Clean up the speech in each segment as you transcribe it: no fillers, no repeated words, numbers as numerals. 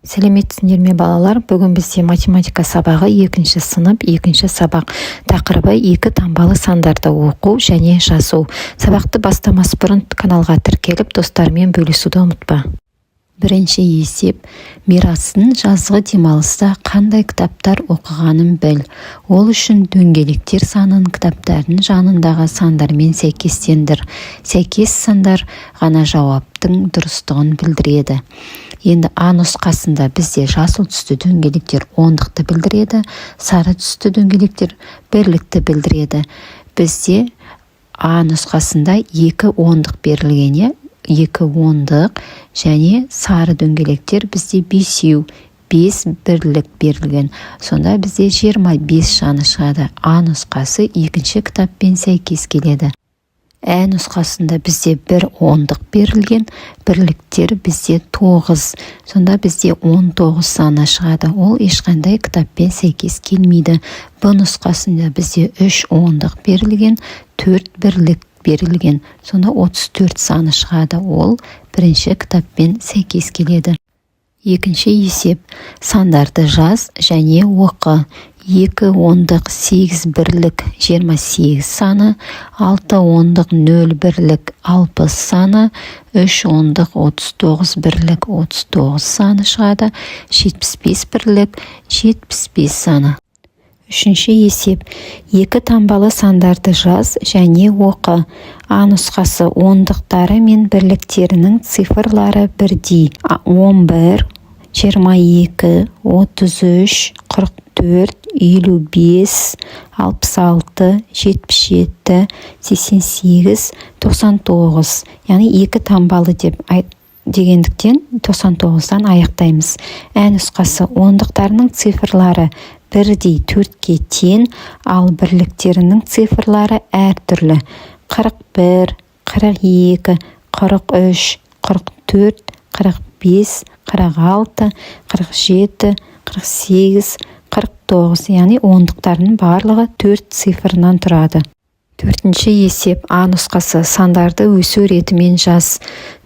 Сәлеметсіңдер ме балалар? Бүгін бізде математика сабағы 2 сынып 2 сабақ. Тақырыбы 2 таңбалы сандарды оқу және жазу. Сабақты бастамас бұрын каналға тіркеліп, достармен бөлісуді ұмытпа. Бірінші есеп. Мирасын жазғы демалыста қандай кітаптар оқығанын біл. Ол үшін дөңгелектер санын кітаптардың жанындағы сандармен сәйкестендір. Сәйкес сандар ғана жауаптың дұрыстығын білдіреді. Енді А нұсқасында бізде жасыл түсті дөңгелектер ондықты білдіреді, сары түсті дөңгелектер бірлікті білдіреді. Бізде А нұсқасында 2 ондық берілген, 2 ондық және сары дөңгелектер бізде 5 бірлік берілген. Сонда бізде 25 жаны шығады. А нұсқасы екінші кітаппен сәйкес келеді. Ә нұсқасында бізде 1 ондық берілген, бірліктер бізде 9. Сонда бізде 19 саны шығады. Ол ешқандай кітаппен сәйкес келмейді. Б нұсқасында бізде 3 ондық берілген, 4 бірлік берілген. Сонда 34 саны шығады. Ол бірінші кітаппен сәйкес келеді. Екінші есеп. Сандарды жаз және оқы. 2 ондық 8 бірлік 28 саны, 6 ондық 0 бірлік 60 саны, 3 ондық 39 бірлік 39 саны шығады, 75 бірлік 75 саны. Үшінші есеп. 2 таңбалы сандарды жаз және оқы. А нұсқасы ондықтары мен бірліктерінің цифрлары бірдей. 11, 22, 33, 44, 55, 66, 77, 88, 99. Яғни 2 таңбалы дегендіктен 99-дан аяқтаймыз. Ә нұсқасы ондықтарының цифрлары бірдей 4-ке тең, ал бірліктерінің цифрлары әртүрлі. 41, 42, 43, 44, 45, 46, 47, 48, 49. Яғни ондықтардың барлығы 4 цифрынан тұрады. Төртінші есеп. А нұсқасы. Сандарды өсу ретімен жаз.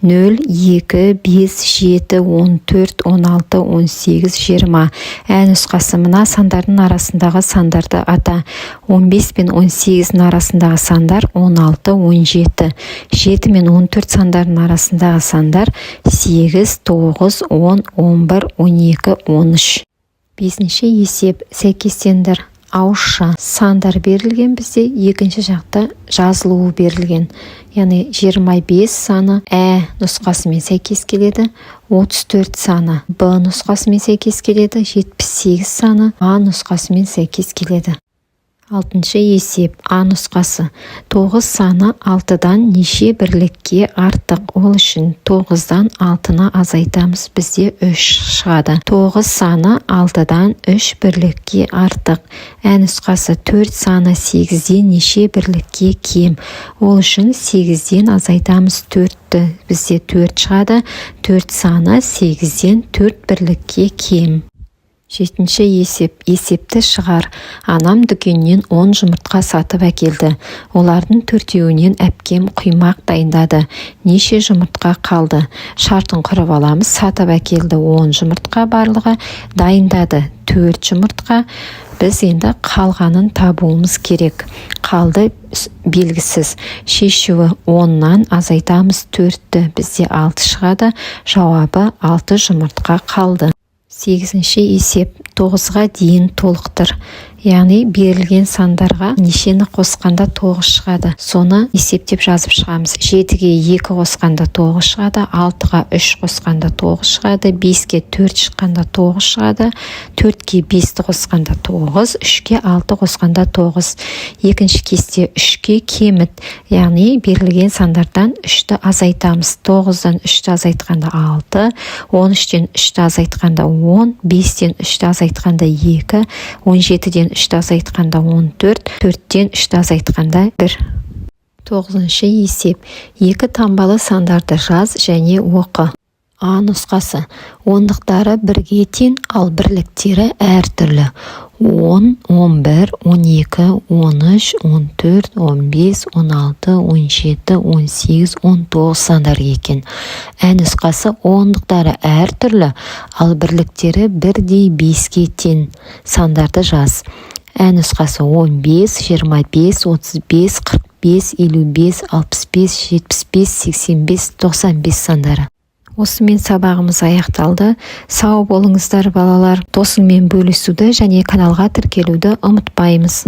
0, 2, 5, 7, 14, 16, 18, 20. Ә нұсқасы. Мына сандардың арасындағы сандарды ата. 15 пен 18-дің арасындағы сандар 16, 17. 7 мен 14 сандарының арасындағы сандар 8, 9, 10, 11, 12, 13. Бесінші есеп. Сәйкестендір. Ауызша сандар берілген, бізде екінші жақта жазылуы берілген. Яғни 25 саны Ә нұсқасымен сәйкес келеді, 34 саны Б нұсқасымен сәйкес келеді, 78 саны А нұсқасымен сәйкес келеді. Алтыншы есеп. А нұсқасы. 9 саны 6-дан неше бірлікке артық. Ол үшін 9-дан 6-ны азайтамыз. Бізде 3 шығады. 9 саны 6-дан 3 бірлікке артық. Ә нұсқасы. 4 саны 8-ден неше бірлікке кем. Ол үшін 8-ден азайтамыз 4-ті. Бізде 4 шығады. 4 саны 8-ден 4 бірлікке кем. Жетінші есеп. Есепті шығар. Анам дүкеннен 10 жұмыртқа сатып әкелді. Олардың 4-еуінен әпкем құймақ дайындады. Неше жұмыртқа қалды? Шартын құрып аламыз. Сатып әкелді 10 жұмыртқа, барлығы дайындады 4 жұмыртқа. Біз енді қалғанын табуымыз керек. Қалды белгісіз. Шешуі 10-нан азайтамыз 4-ті. Бізде 6 шығады. Жауабы 6 жұмыртқа қалды. 8-ші есеп. 9-ға дейін толықтыр. Яғни берілген сандарға нешені қосқанда 9 шығады. Соны есептеп жазып шығамыз. 7-ге 2 қосқанда 9 шығады, 6-ға 3 қосқанда 9 шығады, 5-ге 4 шыққанда 9 шығады, 4-ге 5-ті қосқанда 9, 3-ге 6 қосқанда 9. Екінші кесте 3-ке кеміт. Яғни берілген сандардан 3-ті азайтамыз. 9-дан 3-ті азайтқанда 6, 13-тен 3-ті азайтқанда 10, 5-тен 3-ті азайтқанда 2, 17-ден 3-ті азайтқанда 14, 4-тен 3-ті азайтқанда 1. 9-шы есеп. 2 таңбалы сандарды жаз және оқы. А нұсқасы. Ондықтары бірге тең, ал бірліктері әртүрлі. 10, 11, 12, 13, 14, 15, 16, 17, 18, 19 сандар екен. Ә нұсқасы ондықтары әртүрлі, ал бірліктері бірдей 5-ке тең сандарды жаз. Ә нұсқасы 15, 25, 35, 45, 55, 65, 75, 85, 95 сандары. Осымен сабағымыз аяқталды. Сау болыңыздар балалар. Досыңмен бөлісуді және каналға тіркелуді ұмытпаймыз.